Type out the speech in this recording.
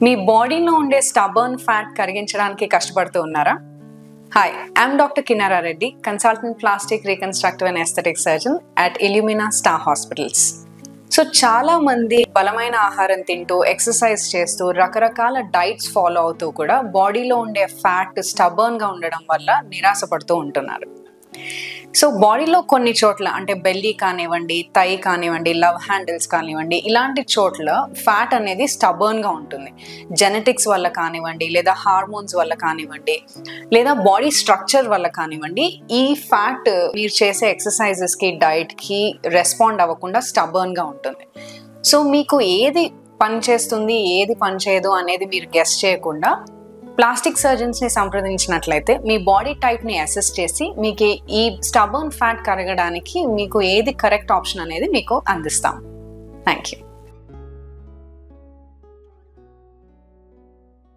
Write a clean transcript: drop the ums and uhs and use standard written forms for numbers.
మీ బాడీలో ఉండే stubborn fat కరిగించడానికి కష్టపడుతూ ఉన్నారా? Hi, I'm doctor Kinara Reddy, consultant plastic reconstructive and aesthetic surgeon at Illumina Star Hospitals. So చాలా మంది బలమైన ఆహారం తింటూ, ఎక్సర్సైజ్ చేస్తూ, రకరకాల డైట్స్ ఫాలో అవుతూ కూడా బాడీలో ఉండే ఫ్యాట్ స్టబర్న్గా ఉండడం వల్ల నిరాశపడుతూ ఉంటున్నారు. సో బాడీలో కొన్ని చోట్ల అంటే బెల్లీ కానివ్వండి, థై కానివ్వండి, లవ్ హ్యాండిల్స్ కానివ్వండి, ఇలాంటి చోట్ల ఫ్యాట్ అనేది స్టబర్న్గా ఉంటుంది. జెనెటిక్స్ వల్ల కానివ్వండి, లేదా హార్మోన్స్ వల్ల కానివ్వండి, లేదా బాడీ స్ట్రక్చర్ వల్ల కానివ్వండి, ఈ ఫ్యాట్ మీరు చేసే ఎక్సర్సైజెస్కి, డైట్కి రెస్పాండ్ అవ్వకుండా స్టబర్న్గా ఉంటుంది. సో మీకు ఏది పని చేస్తుంది, ఏది పని చేయదు అనేది మీరు గెస్ చేయకుండా ప్లాస్టిక్ సర్జన్స్ని సంప్రదించినట్లయితే మీ బాడీ టైప్ని అసెస్ చేసి మీకు ఈ స్టబర్న్ ఫ్యాట్ కరగడానికి మీకు ఏది కరెక్ట్ ఆప్షన్ అనేది మీకు అందిస్తాం. Thank you.